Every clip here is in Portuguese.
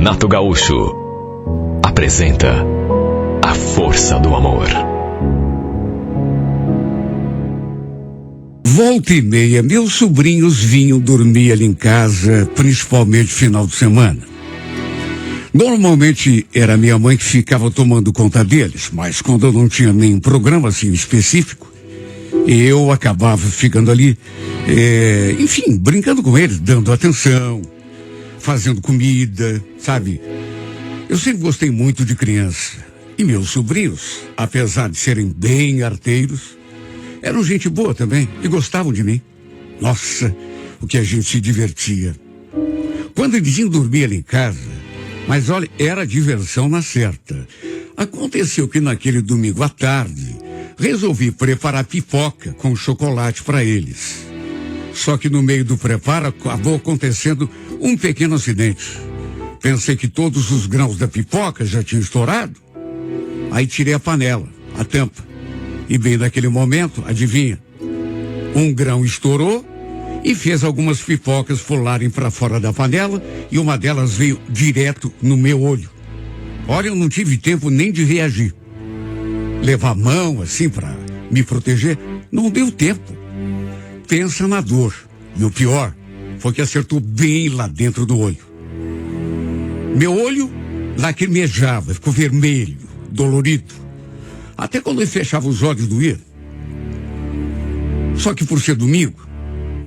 Renato Gaúcho apresenta A Força do Amor. Volta e meia, meus sobrinhos vinham dormir ali em casa, principalmente final de semana. Normalmente era minha mãe que ficava tomando conta deles, mas quando eu não tinha nenhum programa assim específico, eu acabava ficando ali, enfim, brincando com eles, dando atenção, fazendo comida, sabe? Eu sempre gostei muito de criança. E meus sobrinhos, apesar de serem bem arteiros, eram gente boa também e gostavam de mim. Nossa, o que a gente se divertia. Quando eles iam dormir ali em casa, mas olha, era diversão na certa. Aconteceu que naquele domingo à tarde, resolvi preparar pipoca com chocolate para eles. Só que no meio do preparo acabou acontecendo um pequeno acidente. Pensei que todos os grãos da pipoca já tinham estourado. Aí tirei a panela, a tampa. E bem naquele momento, adivinha? Um grão estourou e fez algumas pipocas pularem para fora da panela e uma delas veio direto no meu olho. Olha, eu não tive tempo nem de reagir. Levar a mão assim para me proteger, não deu tempo. Pensa na dor. E o pior foi que acertou bem lá dentro do olho. Meu olho lacrimejava, ficou vermelho, dolorido. Até quando eu fechava os olhos doía. Só que por ser domingo,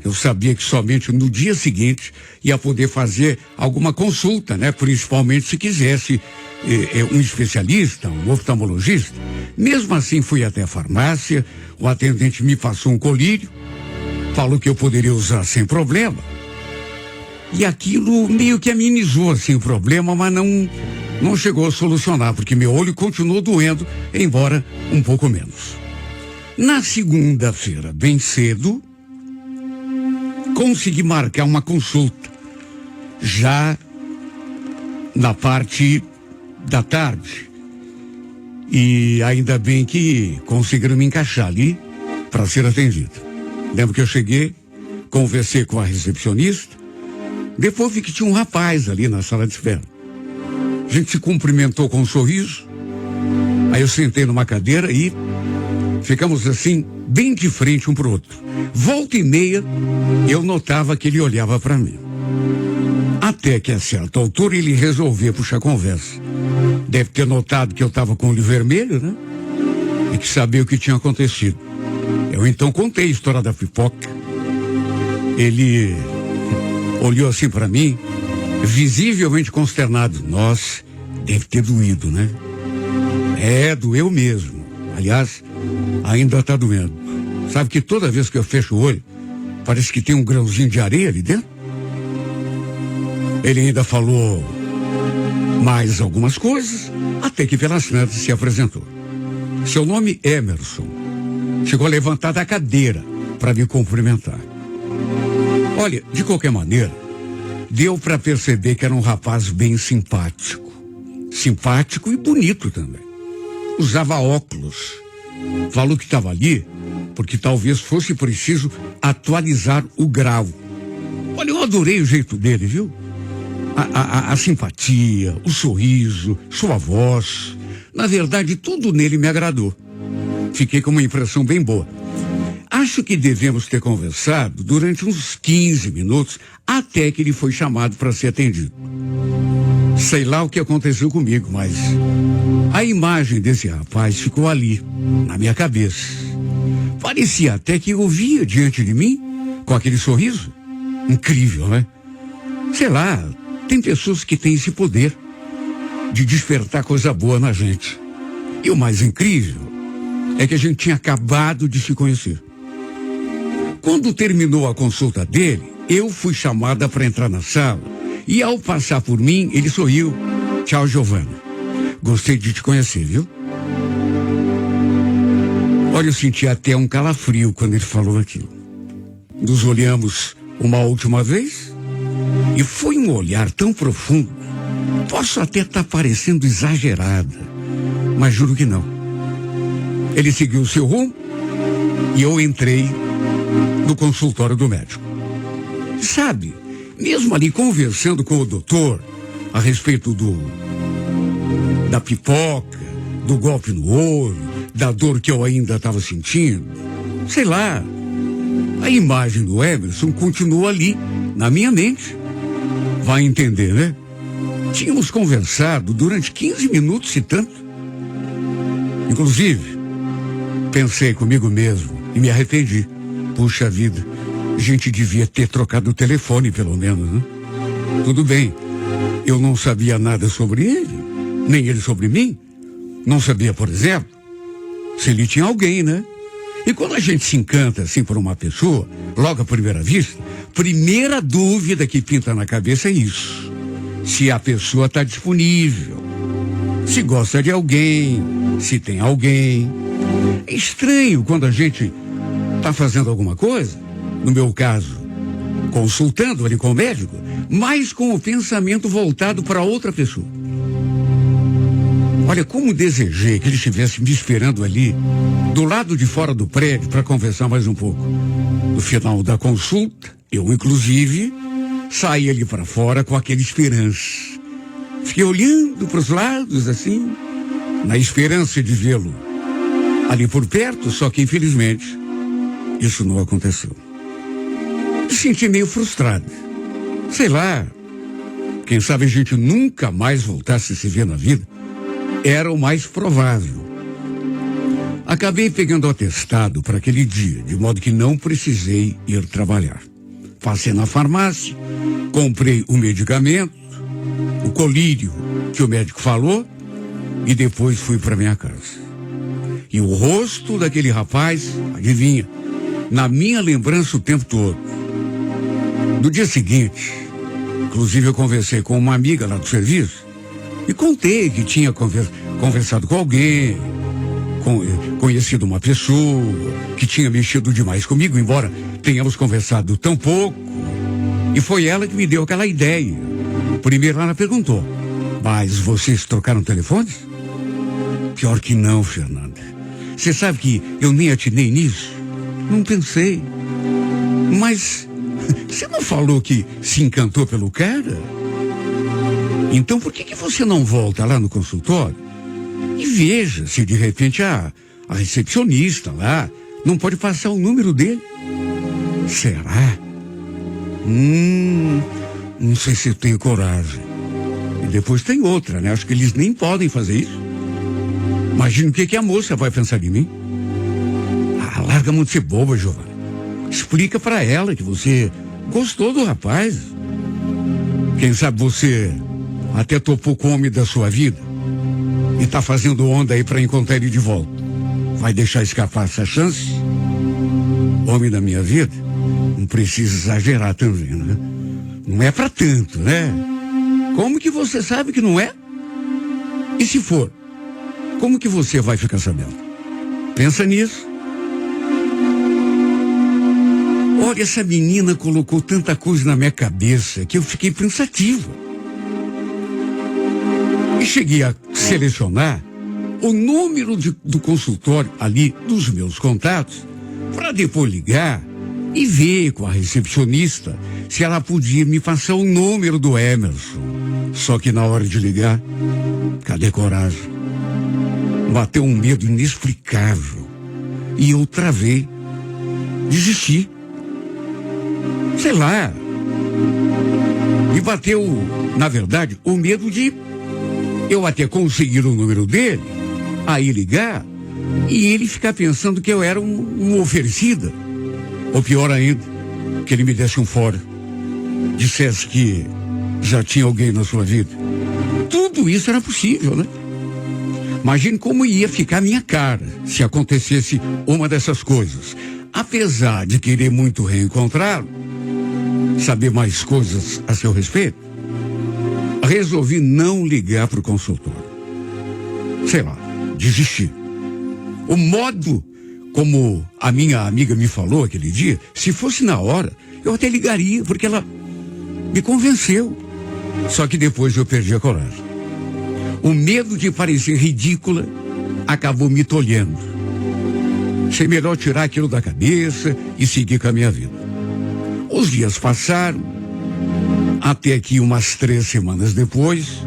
eu sabia que somente no dia seguinte ia poder fazer alguma consulta, né? Principalmente se quisesse um especialista, um oftalmologista. Mesmo assim fui até a farmácia, o atendente me passou um colírio, falou que eu poderia usar sem problema. E aquilo meio que amenizou assim o problema, mas não chegou a solucionar, porque meu olho continuou doendo, embora um pouco menos. Na segunda-feira, bem cedo, consegui marcar uma consulta, já na parte da tarde. E ainda bem que conseguiram me encaixar ali para ser atendido. Lembro que eu cheguei, conversei com a recepcionista, depois vi que tinha um rapaz ali na sala de espera. A gente se cumprimentou com um sorriso, aí eu sentei numa cadeira e ficamos assim, bem de frente um pro outro. Volta e meia, eu notava que ele olhava para mim. Até que a certa altura ele resolveu puxar conversa. Deve ter notado que eu estava com o olho vermelho, né? E que sabia o que tinha acontecido. Eu então contei a história da pipoca. Ele olhou assim para mim, visivelmente consternado. Nossa, deve ter doído, né? Doeu mesmo. Aliás, ainda tá doendo. Sabe que toda vez que eu fecho o olho, parece que tem um grãozinho de areia ali dentro? Ele ainda falou mais algumas coisas, até que pelas tantas se apresentou. Seu nome é Emerson. Chegou a levantar da cadeira para me cumprimentar. Olha, de qualquer maneira, deu para perceber que era um rapaz bem simpático. Simpático e bonito também. Usava óculos. Falou que estava ali porque talvez fosse preciso atualizar o grau. Olha, eu adorei o jeito dele, viu? A simpatia, o sorriso, sua voz. Na verdade, tudo nele me agradou. Fiquei com uma impressão bem boa. Acho que devemos ter conversado durante uns 15 minutos até que ele foi chamado para ser atendido. Sei lá o que aconteceu comigo, mas a imagem desse rapaz ficou ali, na minha cabeça. Parecia até que eu via diante de mim, com aquele sorriso. Incrível, né? Sei lá, tem pessoas que têm esse poder de despertar coisa boa na gente. E o mais incrível é que a gente tinha acabado de se conhecer. Quando terminou a consulta dele, eu fui chamada para entrar na sala e ao passar por mim, ele sorriu. Tchau, Giovana. Gostei de te conhecer, viu? Olha, eu senti até um calafrio quando ele falou aquilo. Nos olhamos uma última vez e foi um olhar tão profundo. Posso até estar parecendo exagerada, mas juro que não. Ele seguiu o seu rumo e eu entrei no consultório do médico. Sabe, mesmo ali conversando com o doutor, a respeito da pipoca, do golpe no olho, da dor que eu ainda estava sentindo. Sei lá. A imagem do Emerson continua ali, na minha mente. Vai entender, né? Tínhamos conversado durante 15 minutos e tanto. Inclusive, pensei comigo mesmo e me arrependi. Puxa vida, a gente devia ter trocado o telefone, pelo menos, né? Tudo bem, eu não sabia nada sobre ele, nem ele sobre mim. Não sabia, por exemplo, se ele tinha alguém, né? E quando a gente se encanta assim por uma pessoa, logo à primeira vista, primeira dúvida que pinta na cabeça é isso. Se a pessoa está disponível, se gosta de alguém, se tem alguém. É estranho quando a gente está fazendo alguma coisa, no meu caso, consultando ali com o médico, mas com o pensamento voltado para outra pessoa. Olha, como desejei que ele estivesse me esperando ali, do lado de fora do prédio, para conversar mais um pouco. No final da consulta, eu, inclusive, saí ali para fora com aquela esperança. Fiquei olhando para os lados, assim, na esperança de vê-lo ali por perto, só que, infelizmente, isso não aconteceu. Me senti meio frustrado. Sei lá, quem sabe a gente nunca mais voltasse a se ver na vida. Era o mais provável. Acabei pegando o atestado para aquele dia, de modo que não precisei ir trabalhar. Passei na farmácia, comprei o medicamento, o colírio que o médico falou, e depois fui para minha casa. E o rosto daquele rapaz, adivinha, na minha lembrança o tempo todo. No dia seguinte, inclusive eu conversei com uma amiga lá do serviço, e contei que tinha conversado com alguém, conhecido uma pessoa, que tinha mexido demais comigo, embora tenhamos conversado tão pouco. E foi ela que me deu aquela ideia. Primeiro ela perguntou, mas vocês trocaram telefones? Pior que não, Fernanda. Você sabe que eu nem atinei nisso? Não pensei. Mas você não falou que se encantou pelo cara? Então por que você não volta lá no consultório e veja se de repente a recepcionista lá não pode passar o número dele? Será? Não sei se eu tenho coragem. E depois tem outra, né? Acho que eles nem podem fazer isso. Imagina o que a moça vai pensar de mim. Larga muito de ser boba, Giovana. Explica pra ela que você gostou do rapaz. Quem sabe você até topou com o homem da sua vida e tá fazendo onda aí pra encontrar ele de volta. Vai deixar escapar essa chance? Homem da minha vida? Não precisa exagerar também, né? Não é pra tanto, né? Como que você sabe que não é? E se for, como que você vai ficar sabendo? Pensa nisso. Olha, essa menina colocou tanta coisa na minha cabeça que eu fiquei pensativo. E cheguei a selecionar o número do consultório ali dos meus contatos para depois ligar e ver com a recepcionista se ela podia me passar o número do Emerson. Só que na hora de ligar, cadê coragem? Bateu um medo inexplicável e eu travei, desisti. Sei lá. Me bateu, na verdade, o medo de eu até conseguir o número dele, aí ligar, e ele ficar pensando que eu era um oferecida. Ou pior ainda, que ele me desse um fora. Dissesse que já tinha alguém na sua vida. Tudo isso era possível, né? Imagine como ia ficar a minha cara se acontecesse uma dessas coisas. Apesar de querer muito reencontrá-lo, saber mais coisas a seu respeito, resolvi não ligar para o consultório. Sei lá, desisti. O modo como a minha amiga me falou aquele dia, se fosse na hora, eu até ligaria, porque ela me convenceu. Só que depois eu perdi a coragem. O medo de parecer ridícula acabou me tolhendo. Achei melhor tirar aquilo da cabeça e seguir com a minha vida. Os dias passaram Até que umas 3 semanas depois,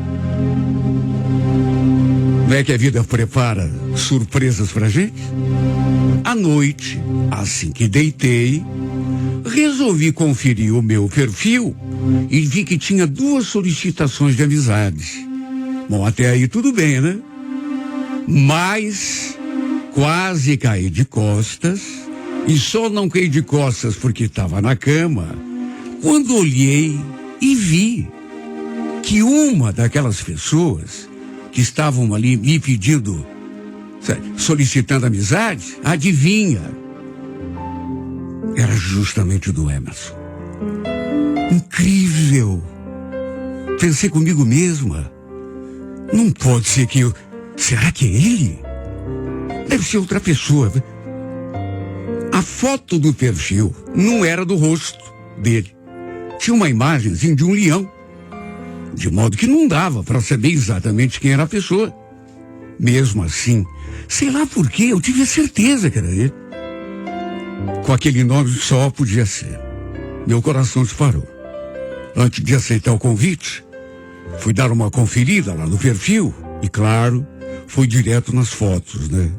não é que a vida prepara surpresas pra gente? À noite, assim que deitei, resolvi conferir o meu perfil e vi que tinha 2 solicitações de amizade. Bom, até aí tudo bem, né? Mas quase caí de costas, e só não caí de costas porque estava na cama, quando olhei e vi que uma daquelas pessoas que estavam ali me pedindo, solicitando amizade, adivinha? Era justamente o do Emerson. Incrível! Pensei comigo mesma, não pode ser que eu... Será que é ele? Deve ser outra pessoa. A foto do perfil não era do rosto dele. Tinha uma imagenzinha de um leão. De modo que não dava para saber exatamente quem era a pessoa. Mesmo assim, sei lá por quê, eu tive a certeza que era ele. Com aquele nome só podia ser. Meu coração disparou. Antes de aceitar o convite, fui dar uma conferida lá no perfil e, claro, fui direto nas fotos, né?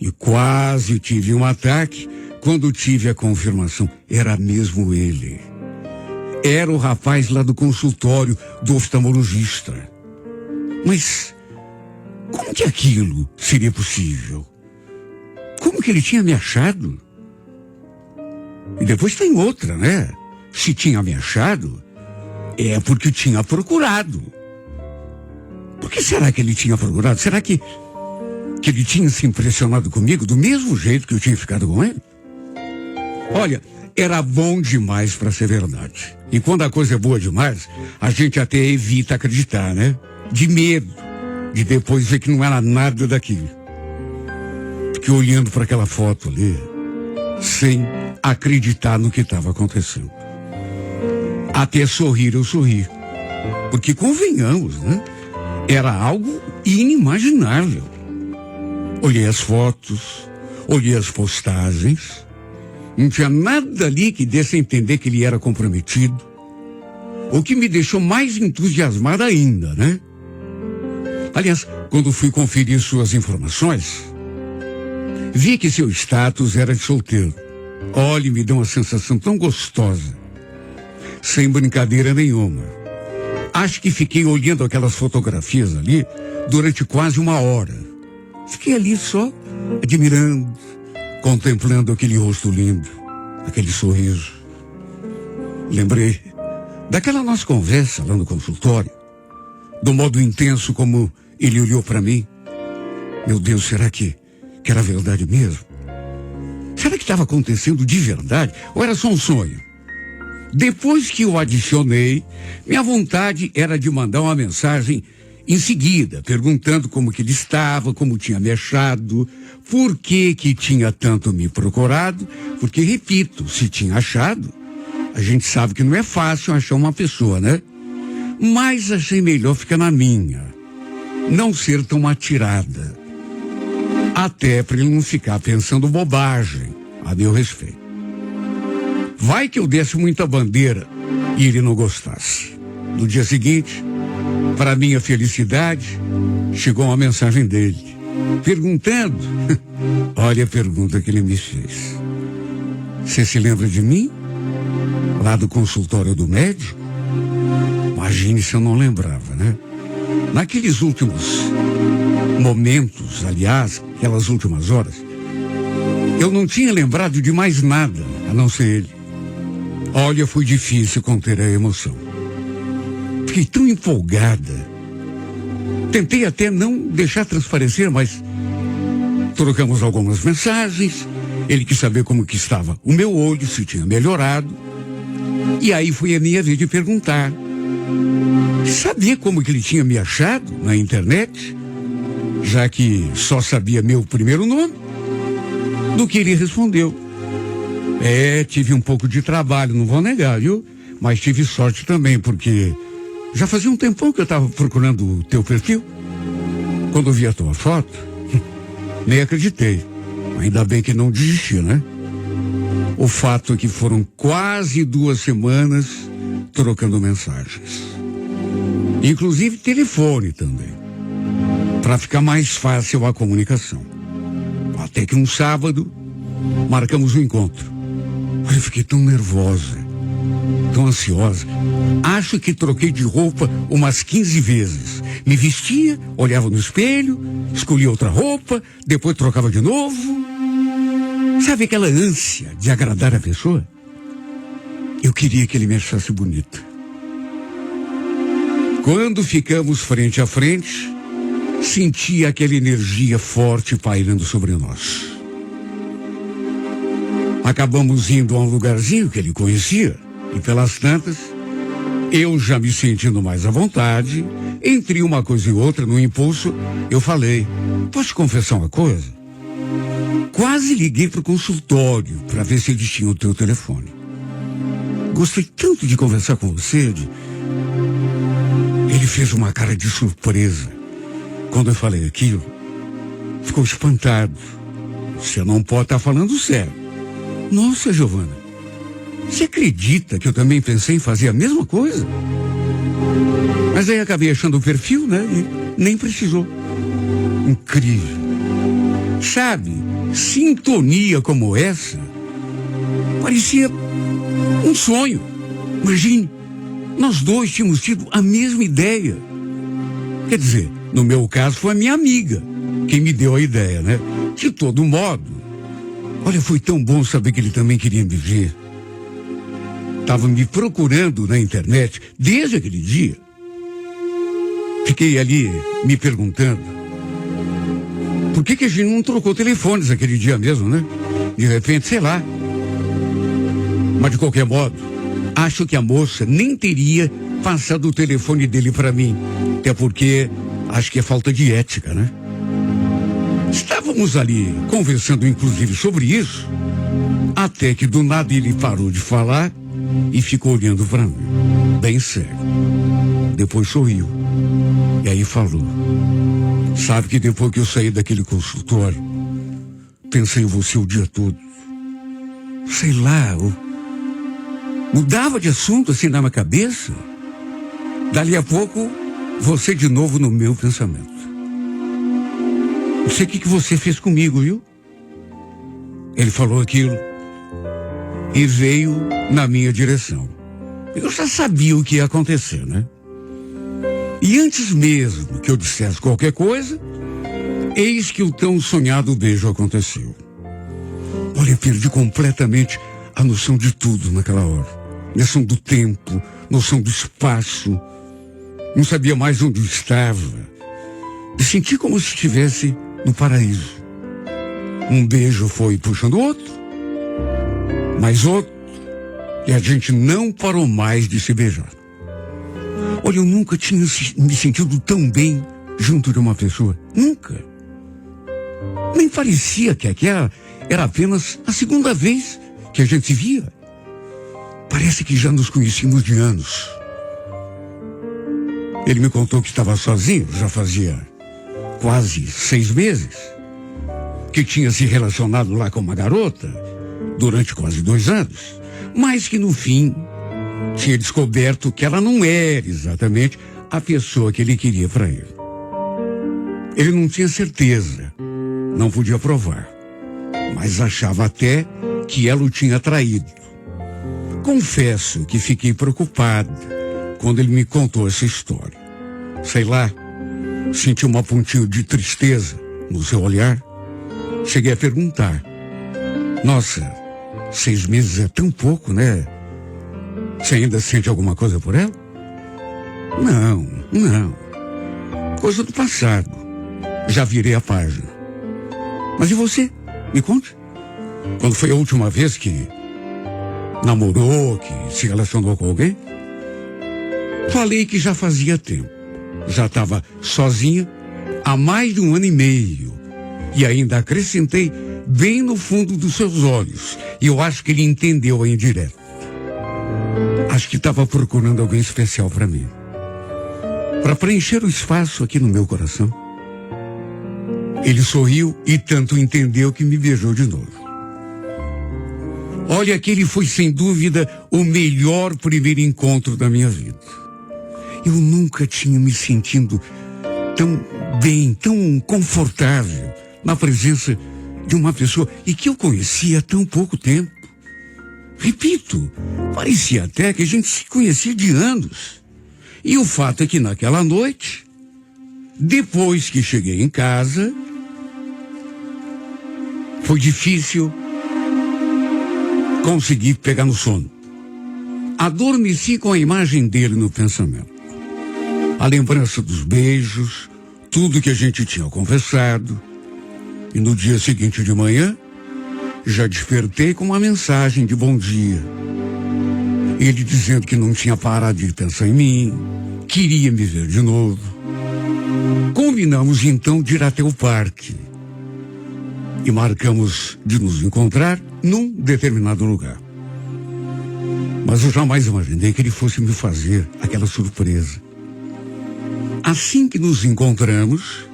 E quase tive um ataque quando tive a confirmação. Era mesmo ele. Era o rapaz lá do consultório do oftalmologista. Mas como que aquilo seria possível? Como que ele tinha me achado? E depois tem outra, né? Se tinha me achado, é porque tinha procurado. Por que será que ele tinha procurado? Será que ele tinha se impressionado comigo do mesmo jeito que eu tinha ficado com ele? Olha, era bom demais para ser verdade. E quando a coisa é boa demais, a gente até evita acreditar, né? De medo de depois ver que não era nada daquilo. Fiquei olhando para aquela foto ali, sem acreditar no que estava acontecendo. Até sorrir eu sorri. Porque convenhamos, né? Era algo inimaginável. Olhei as fotos, olhei as postagens. Não tinha nada ali que desse a entender que ele era comprometido. O que me deixou mais entusiasmado ainda, né? Aliás, quando fui conferir suas informações, vi que seu status era de solteiro. Olha, me deu uma sensação tão gostosa. Sem brincadeira nenhuma. Acho que fiquei olhando aquelas fotografias ali durante quase 1 hora. Fiquei ali só admirando, contemplando aquele rosto lindo, aquele sorriso. Lembrei daquela nossa conversa lá no consultório, do modo intenso como ele olhou para mim. Meu Deus, será que era verdade mesmo? Será que estava acontecendo de verdade ou era só um sonho? Depois que o adicionei, minha vontade era de mandar uma mensagem em seguida, perguntando como que ele estava, como tinha me achado, por que tinha tanto me procurado, porque, repito, se tinha achado, a gente sabe que não é fácil achar uma pessoa, né? Mas achei melhor ficar na minha, não ser tão atirada, até para ele não ficar pensando bobagem a meu respeito. Vai que eu desse muita bandeira e ele não gostasse. No dia seguinte, para minha felicidade, chegou uma mensagem dele, perguntando, olha a pergunta que ele me fez. Você se lembra de mim? Lá do consultório do médico? Imagine se eu não lembrava, né? Naqueles últimos momentos, aliás, aquelas últimas horas, eu não tinha lembrado de mais nada, a não ser ele. Olha, foi difícil conter a emoção. Fiquei tão empolgada. Tentei até não deixar transparecer, mas trocamos algumas mensagens. Ele quis saber como que estava o meu olho, se tinha melhorado. E aí foi a minha vez de perguntar. Sabia como que ele tinha me achado na internet? Já que só sabia meu primeiro nome. Do que ele respondeu. Tive um pouco de trabalho, não vou negar, viu? Mas tive sorte também, porque já fazia um tempão que eu estava procurando o teu perfil. Quando eu vi a tua foto, nem acreditei. Ainda bem que não desisti, né? O fato é que foram quase 2 semanas trocando mensagens. Inclusive telefone também, para ficar mais fácil a comunicação. Até que um sábado, marcamos um encontro. Eu fiquei tão nervosa, tão ansiosa. Acho que troquei de roupa umas 15 vezes. Me vestia, olhava no espelho, escolhia outra roupa, depois trocava de novo. Sabe aquela ânsia de agradar a pessoa? Eu queria que ele me achasse bonita. Quando ficamos frente a frente, senti aquela energia forte pairando sobre nós. Acabamos indo a um lugarzinho que ele conhecia, e pelas tantas, eu já me sentindo mais à vontade, entre uma coisa e outra, no impulso, eu falei: posso te confessar uma coisa? Quase liguei pro consultório para ver se eles tinham o teu telefone. Gostei tanto de conversar com você. Ele fez uma cara de surpresa. Quando eu falei aquilo, ficou espantado. Você não pode estar falando sério. Nossa, Giovana, você acredita que eu também pensei em fazer a mesma coisa? Mas aí acabei achando o perfil, né? E nem precisou. Incrível. Sabe, sintonia como essa parecia um sonho. Imagine, nós dois tínhamos tido a mesma ideia. Quer dizer, no meu caso foi a minha amiga quem me deu a ideia, né? De todo modo, olha, foi tão bom saber que ele também queria me ver. Estava me procurando na internet desde aquele dia. Fiquei ali me perguntando por que a gente não trocou telefones aquele dia mesmo, né? De repente, sei lá. Mas de qualquer modo, acho que a moça nem teria passado o telefone dele para mim. Até porque acho que é falta de ética, né? Estávamos ali conversando inclusive sobre isso, até que do nada ele parou de falar e ficou olhando para mim, bem sério. Depois sorriu. E aí falou: sabe que depois que eu saí daquele consultório, pensei em você o dia todo. Sei lá, eu mudava de assunto assim na minha cabeça. Dali a pouco, você de novo no meu pensamento. Não sei o que você fez comigo, viu? Ele falou aquilo e veio na minha direção. Eu já sabia o que ia acontecer, né? E antes mesmo que eu dissesse qualquer coisa, eis que o tão sonhado beijo aconteceu. Olha, eu perdi completamente a noção de tudo naquela hora. Noção do tempo, noção do espaço. Não sabia mais onde eu estava. Me senti como se estivesse no paraíso. Um beijo foi puxando outro, mais outro, e a gente não parou mais de se beijar. Olha, eu nunca tinha me sentido tão bem junto de uma pessoa. Nunca. Nem parecia que aquela era apenas a segunda vez que a gente se via. Parece que já nos conhecíamos de anos. Ele me contou que estava sozinho, já fazia quase 6 meses. Que tinha se relacionado lá com uma garota durante quase 2 anos. Mas que no fim tinha descoberto que ela não era exatamente a pessoa que ele queria para ele. Ele não tinha certeza, não podia provar, mas achava até que ela o tinha traído. Confesso que fiquei preocupado quando ele me contou essa história. Sei lá, senti uma pontinha de tristeza no seu olhar. Cheguei a perguntar: nossa, 6 meses é tão pouco, né? Você ainda sente alguma coisa por ela? Não. Coisa do passado. Já virei a página. Mas e você? Me conte. Quando foi a última vez que namorou, que se relacionou com alguém? Falei que já fazia tempo. Já estava sozinha há mais de 1 ano e meio. E ainda acrescentei bem no fundo dos seus olhos. E eu acho que ele entendeu a indireta. Acho que estava procurando alguém especial para mim. Para preencher o espaço aqui no meu coração. Ele sorriu e tanto entendeu que me beijou de novo. Olha, aquele foi sem dúvida o melhor primeiro encontro da minha vida. Eu nunca tinha me sentido tão bem, tão confortável na presença de uma pessoa e que eu conhecia há tão pouco tempo. Repito, parecia até que a gente se conhecia de anos. E o fato é que naquela noite, depois que cheguei em casa, foi difícil conseguir pegar no sono. Adormeci com a imagem dele no pensamento. A lembrança dos beijos, tudo que a gente tinha conversado. E no dia seguinte de manhã, já despertei com uma mensagem de bom dia. Ele dizendo que não tinha parado de pensar em mim, queria me ver de novo. Combinamos então de ir até o parque. E marcamos de nos encontrar num determinado lugar. Mas eu jamais imaginei que ele fosse me fazer aquela surpresa. Assim que nos encontramos,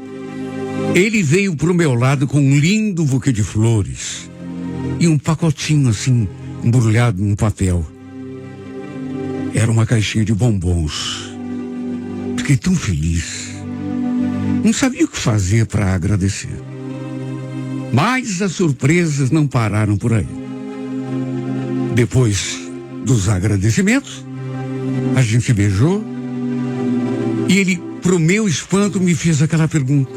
ele veio pro meu lado com um lindo buquê de flores e um pacotinho assim, embrulhado num papel. Era uma caixinha de bombons. Fiquei tão feliz. Não sabia o que fazer para agradecer. Mas as surpresas não pararam por aí. Depois dos agradecimentos, a gente se beijou e ele, pro meu espanto, me fez aquela pergunta.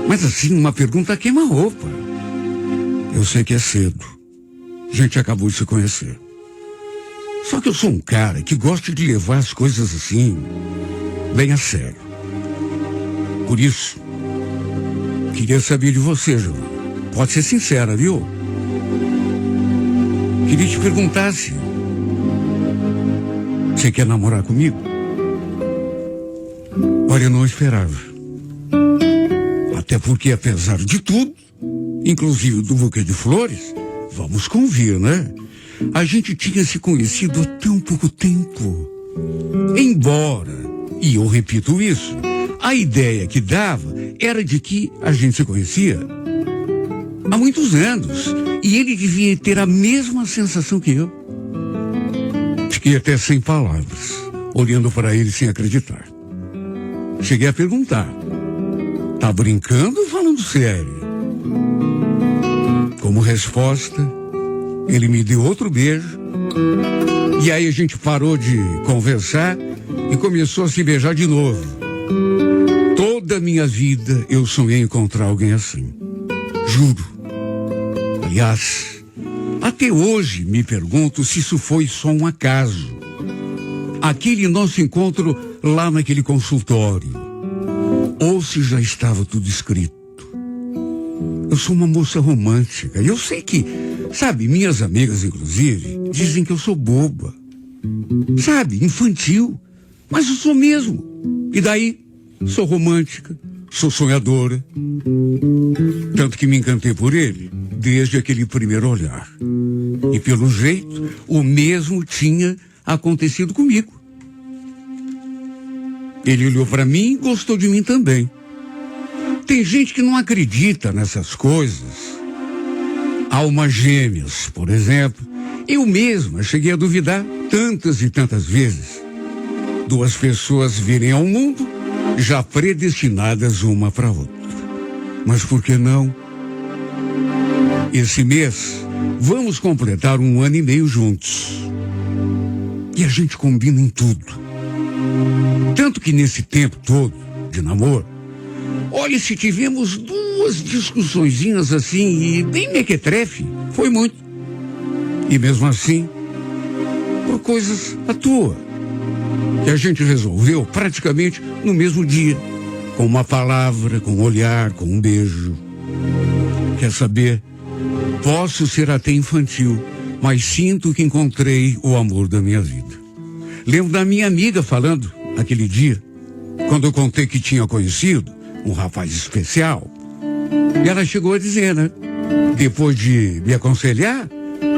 Mas assim, uma pergunta queima-roupa. Eu sei que é cedo. A gente acabou de se conhecer. Só que eu sou um cara que gosta de levar as coisas assim, bem a sério. Por isso, queria saber de você, João. Pode ser sincera, viu? Queria te perguntar se você quer namorar comigo? Olha, eu não esperava. Até porque, apesar de tudo, inclusive do buquê de flores, vamos convir, né? A gente tinha se conhecido há tão pouco tempo. Embora, e eu repito isso, a ideia que dava era de que a gente se conhecia há muitos anos. E ele devia ter a mesma sensação que eu. Fiquei até sem palavras, olhando para ele sem acreditar. Cheguei a perguntar: tá brincando ou falando sério? Como resposta, ele me deu outro beijo. E aí a gente parou de conversar e começou a se beijar de novo. Toda a minha vida eu sonhei encontrar alguém assim. Juro. Aliás, até hoje me pergunto se isso foi só um acaso. Aquele nosso encontro lá naquele consultório. Ou se já estava tudo escrito. Eu sou uma moça romântica. E eu sei que, sabe, minhas amigas, inclusive, dizem que eu sou boba. Sabe, infantil. Mas eu sou mesmo. E daí, sou romântica, sou sonhadora. Tanto que me encantei por ele desde aquele primeiro olhar. E pelo jeito, o mesmo tinha acontecido comigo. Ele olhou para mim e gostou de mim também. Tem gente que não acredita nessas coisas. Almas gêmeas, por exemplo. Eu mesma cheguei a duvidar tantas e tantas vezes. Duas pessoas virem ao mundo já predestinadas uma para outra. Mas por que não? Esse mês, vamos completar 1 ano e meio juntos. E a gente combina em tudo. Tanto que nesse tempo todo de namoro, olha, se tivemos 2 discussõezinhas assim e bem mequetrefe, foi muito. E mesmo assim, por coisas à toa, que a gente resolveu praticamente no mesmo dia, com uma palavra, com um olhar, com um beijo. Quer saber? Posso ser até infantil, mas sinto que encontrei o amor da minha vida. Lembro da minha amiga falando aquele dia, quando eu contei que tinha conhecido um rapaz especial. E ela chegou a dizer, né? Depois de me aconselhar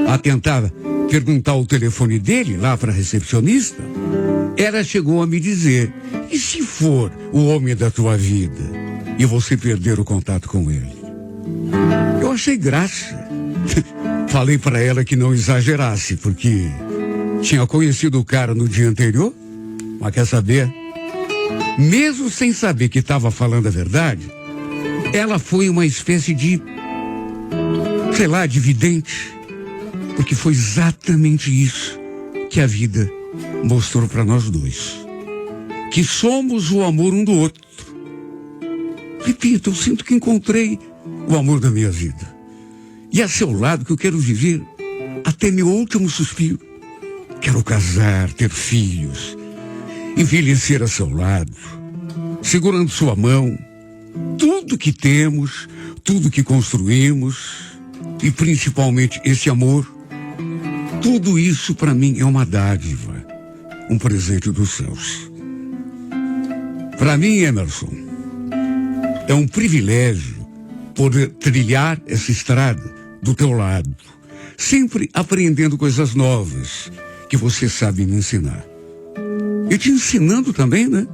a tentar perguntar o telefone dele lá para a recepcionista, ela chegou a me dizer: e se for o homem da tua vida e você perder o contato com ele? Eu achei graça. Falei para ela que não exagerasse, porque tinha conhecido o cara no dia anterior, mas quer saber? Mesmo sem saber que estava falando a verdade, ela foi uma espécie de, sei lá, de vidente, porque foi exatamente isso que a vida mostrou para nós dois. Que somos o amor um do outro. Repito, eu sinto que encontrei o amor da minha vida. E a seu lado que eu quero viver até meu último suspiro. Quero casar, ter filhos, envelhecer a seu lado, segurando sua mão, tudo que temos, tudo que construímos, e principalmente esse amor, tudo isso para mim é uma dádiva, um presente dos céus. Para mim, Emerson, é um privilégio poder trilhar essa estrada do teu lado, sempre aprendendo coisas novas que você sabe me ensinar. E te ensinando também, né?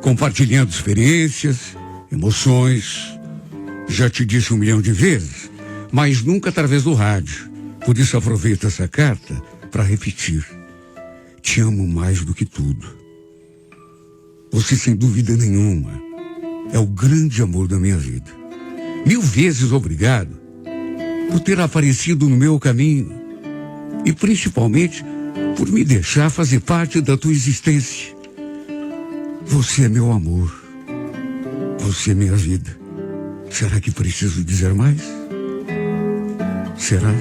Compartilhando experiências, emoções. Já te disse 1 milhão de vezes, mas nunca através do rádio. Por isso aproveito essa carta para repetir. Te amo mais do que tudo. Você, sem dúvida nenhuma, é o grande amor da minha vida. 1000 vezes obrigado por ter aparecido no meu caminho e principalmente por me deixar fazer parte da tua existência. Você é meu amor. Você é minha vida. Será que preciso dizer mais? Será?